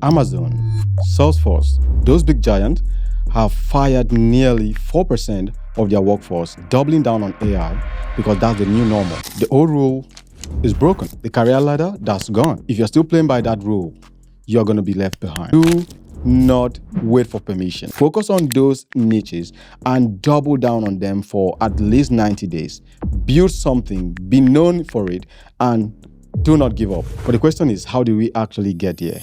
Amazon, Salesforce, those big giants have fired nearly 4% of their workforce, doubling down on AI because that's the new normal. The old rule is broken. The career ladder, that's gone. If you're still playing by that rule, you're going to be left behind. Do not wait for permission. Focus on those niches and double down on them for at least 90 days. Build something, be known for it, and do not give up. But the question is, how do we actually get here?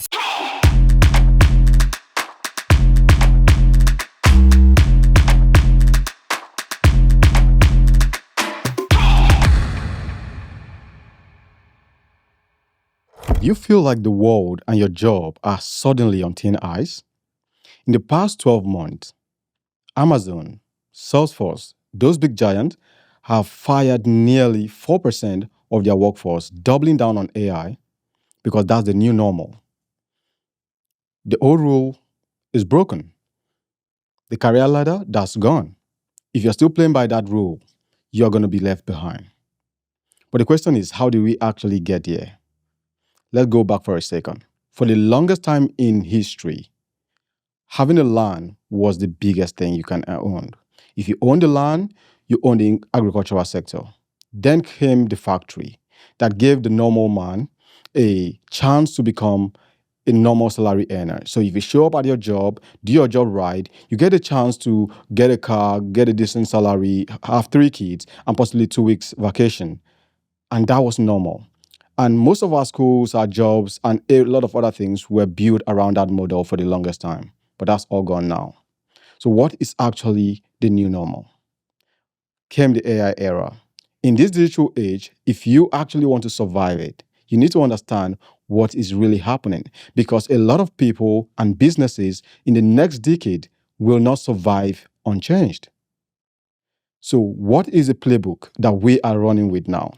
You feel like the world and your job are suddenly on thin ice? In the past 12 months, Amazon, Salesforce, those big giants have fired nearly 4% of their workforce, doubling down on AI because that's the new normal. The old rule is broken. The career ladder, that's gone. If you're still playing by that rule, you're going to be left behind. But the question is, how do we actually get here? Let's go back for a second. For the longest time in history, having a land was the biggest thing you can own. If you own the land, you own the agricultural sector. Then came the factory that gave the normal man a chance to become a normal salary earner. So if you show up at your job, do your job right, you get a chance to get a car, get a decent salary, have 3 kids, and possibly 2 weeks vacation. And that was normal. And most of our schools, our jobs, and a lot of other things were built around that model for the longest time. But that's all gone now. So what is actually the new normal? Came the AI era. In this digital age, if you actually want to survive it, you need to understand what is really happening, because a lot of people and businesses in the next decade will not survive unchanged. So what is the playbook that we are running with now?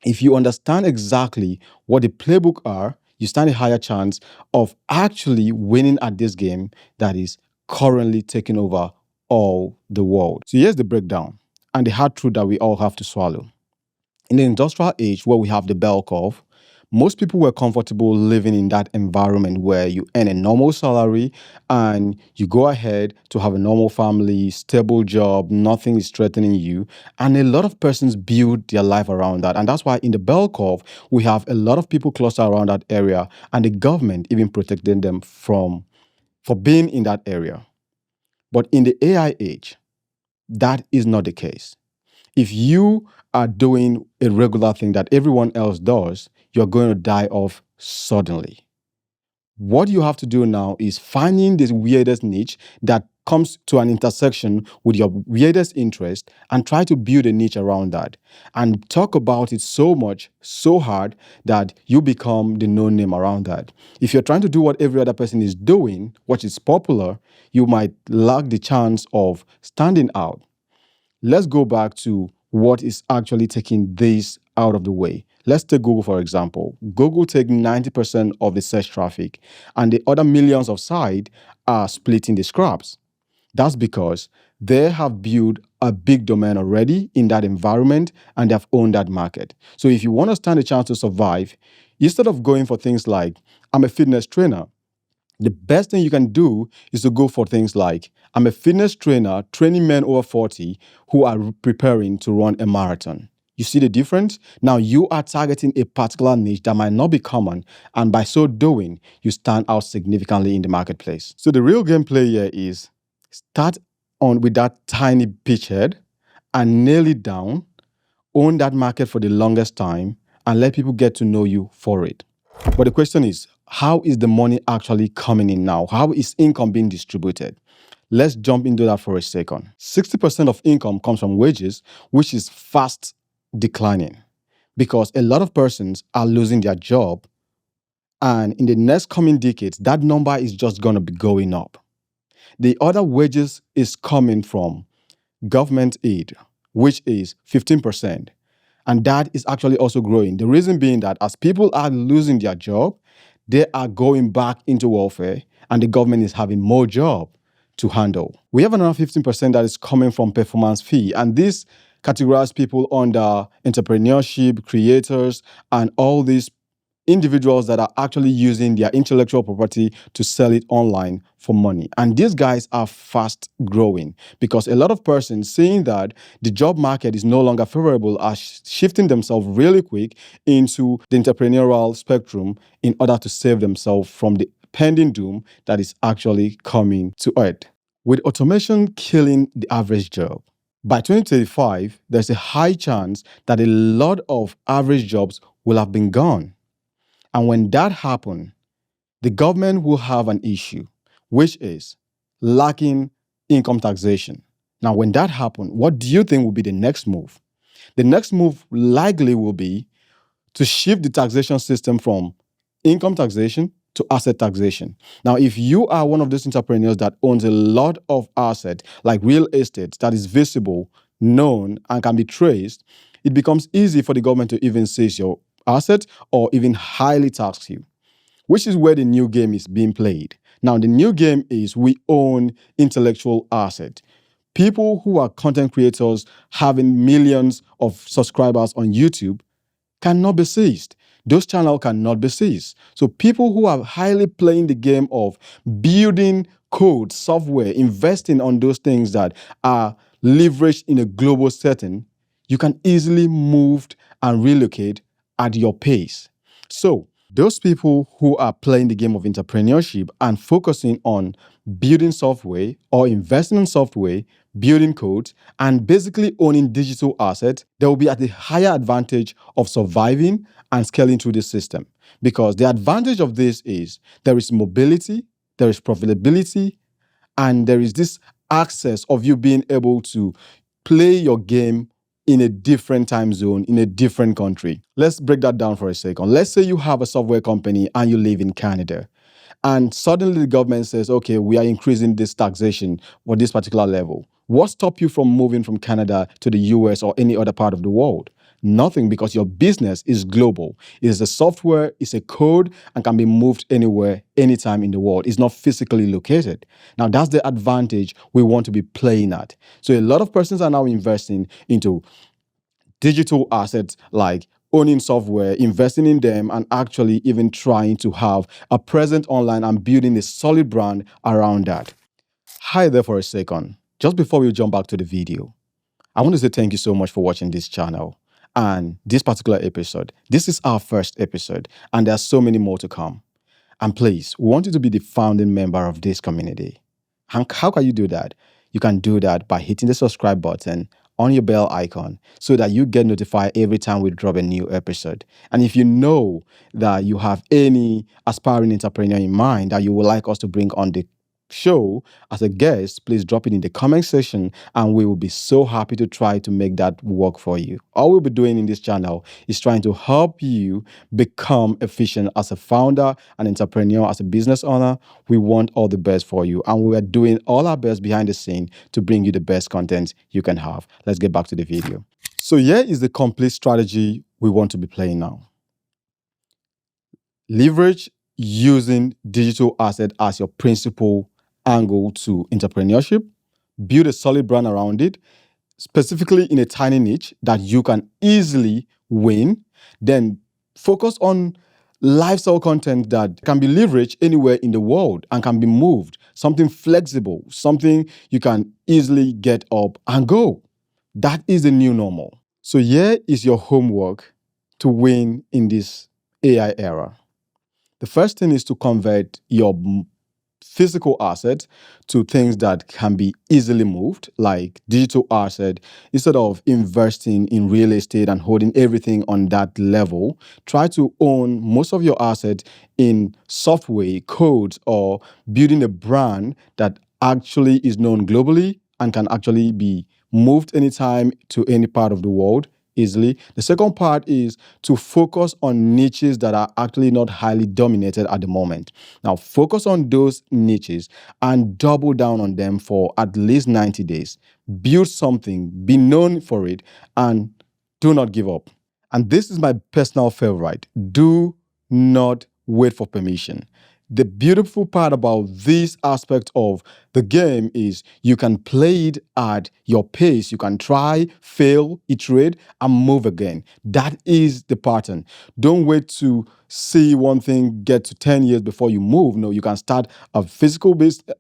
If you understand exactly what the playbook are, you stand a higher chance of actually winning at this game that is currently taking over all the world. So here's the breakdown and the hard truth that we all have to swallow. In the industrial age, where we have the bell curve, most people were comfortable living in that environment where you earn a normal salary and you go ahead to have a normal family, stable job, nothing is threatening you. And a lot of persons build their life around that. And that's why in the bell curve, we have a lot of people clustered around that area, and the government even protecting them for being in that area. But in the AI age, that is not the case. If you are doing a regular thing that everyone else does, you're going to die off suddenly. What you have to do now is finding this weirdest niche that comes to an intersection with your weirdest interest and try to build a niche around that and talk about it so much, so hard that you become the known name around that. If you're trying to do what every other person is doing, what is popular, you might lack the chance of standing out. Let's go back to what is actually taking this out of the way. Let's take Google, for example. Google takes 90% of the search traffic, and the other millions of sites are splitting the scraps. That's because they have built a big domain already in that environment and they've owned that market. So if you want to stand a chance to survive, instead of going for things like, I'm a fitness trainer, the best thing you can do is to go for things like, I'm a fitness trainer training men over 40 who are preparing to run a marathon. You see the difference? Now you are targeting a particular niche that might not be common, and by so doing, you stand out significantly in the marketplace. So the real gameplay here is start on with that tiny pitchhead and nail it down, own that market for the longest time, and let people get to know you for it. But the question is, how is the money actually coming in now? How is income being distributed? Let's jump into that for a second. 60% of income comes from wages, which is fast declining because a lot of persons are losing their job. And in the next coming decades, that number is just going to be going up. The other wages is coming from government aid, which is 15%. And that is actually also growing. The reason being that as people are losing their job, they are going back into welfare and the government is having more job to handle. We have another 15% that is coming from performance fee. And this categorizes people under entrepreneurship, creators, and all these individuals that are actually using their intellectual property to sell it online for money. And these guys are fast growing because a lot of persons seeing that the job market is no longer favorable are shifting themselves really quick into the entrepreneurial spectrum in order to save themselves from the pending doom that is actually coming to earth. With automation killing the average job, by 2035, there's a high chance that a lot of average jobs will have been gone. And when that happens, the government will have an issue, which is lacking income taxation. Now, when that happens, what do you think will be the next move? The next move likely will be to shift the taxation system from income taxation to asset taxation. Now, if you are one of those entrepreneurs that owns a lot of assets, like real estate, that is visible, known, and can be traced, it becomes easy for the government to even seize your asset or even highly tax you, which is where the new game is being played. Now, the new game is we own intellectual asset. People who are content creators having millions of subscribers on YouTube cannot be seized. Those channels cannot be seized. So people who are highly playing the game of building code, software, investing on those things that are leveraged in a global setting, you can easily move and relocate at your pace. So those people who are playing the game of entrepreneurship and focusing on building software or investing in software, building code, and basically owning digital assets, they will be at a higher advantage of surviving and scaling through this system. Because the advantage of this is there is mobility, there is profitability, and there is this access of you being able to play your game in a different time zone, in a different country. Let's break that down for a second. Let's say you have a software company and you live in Canada. And suddenly the government says, okay, we are increasing this taxation for this particular level. What stops you from moving from Canada to the US or any other part of the world? Nothing, because your business is global. It is a software, it's a code, and can be moved anywhere, anytime in the world. It's not physically located. Now, that's the advantage we want to be playing at. So a lot of persons are now investing into digital assets like owning software, investing in them, and actually even trying to have a presence online and building a solid brand around that. Hi there for a second. Just before we jump back to the video, I want to say thank you so much for watching this channel and this particular episode. This is our first episode, and there are so many more to come. And please, we want you to be the founding member of this community. And how can you do that? You can do that by hitting the subscribe button on your bell icon so that you get notified every time we drop a new episode. And if you know that you have any aspiring entrepreneur in mind that you would like us to bring on the show as a guest, please drop it in the comment section and we will be so happy to try to make that work for you. All we'll be doing in this channel is trying to help you become efficient as a founder, an entrepreneur, as a business owner. We want all the best for you and we are doing all our best behind the scene to bring you the best content you can have. Let's get back to the video. So here is the complete strategy we want to be playing now. Leverage using digital asset as your principal angle to entrepreneurship, build a solid brand around it, specifically in a tiny niche that you can easily win, then focus on lifestyle content that can be leveraged anywhere in the world and can be moved, something flexible, something you can easily get up and go. That is the new normal. So here is your homework to win in this AI era. The first thing is to convert your physical assets to things that can be easily moved, like digital asset. Instead of investing in real estate and holding everything on that level, try to own most of your assets in software, codes, or building a brand that actually is known globally and can actually be moved anytime to any part of the world easily. The second part is to focus on niches that are actually not highly dominated at the moment. Now, focus on those niches and double down on them for at least 90 days. Build something, be known for it, and do not give up. And this is my personal favorite. Do not wait for permission. The beautiful part about this aspect of the game is you can play it at your pace. You can try, fail, iterate, and move again. That is the pattern. Don't wait to see one thing get to 10 years before you move. No, you can start a physical business.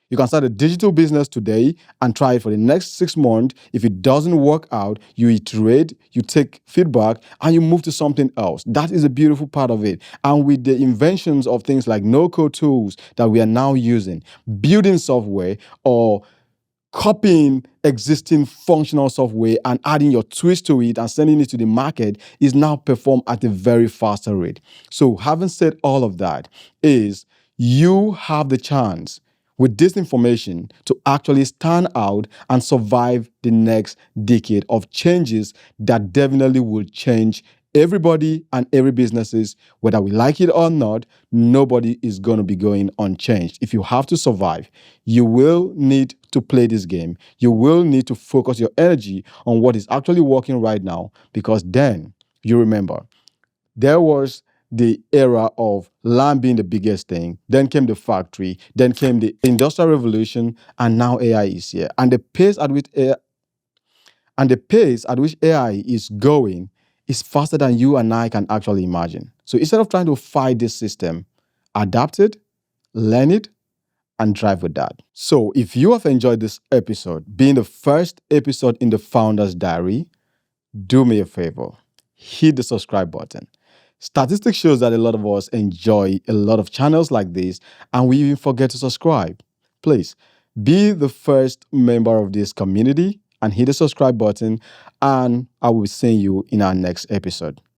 You can start a digital business today and try it for the next 6 months. If it doesn't work out, you iterate, you take feedback, and you move to something else. That is a beautiful part of it. And with the inventions of things like no-code tools that we are now using, building software or copying existing functional software and adding your twist to it and sending it to the market is now performed at a very faster rate. So having said all of that is you have the chance with this information to actually stand out and survive the next decade of changes that definitely will change everybody and every businesses, whether we like it or not. Nobody is going to be going unchanged. If you have to survive, you will need to play this game. You will need to focus your energy on what is actually working right now, because then you remember there was the era of land being the biggest thing. Then came the factory. Then came the industrial revolution, and now AI is here. And the pace at which AI is going is faster than you and I can actually imagine. So instead of trying to fight this system, adapt it, learn it, and drive with that. So if you have enjoyed this episode, being the first episode in the Founder's Diary, do me a favor, hit the subscribe button. Statistics shows that a lot of us enjoy a lot of channels like this, and we even forget to subscribe. Please be the first member of this community and hit the subscribe button, and I will see you in our next episode.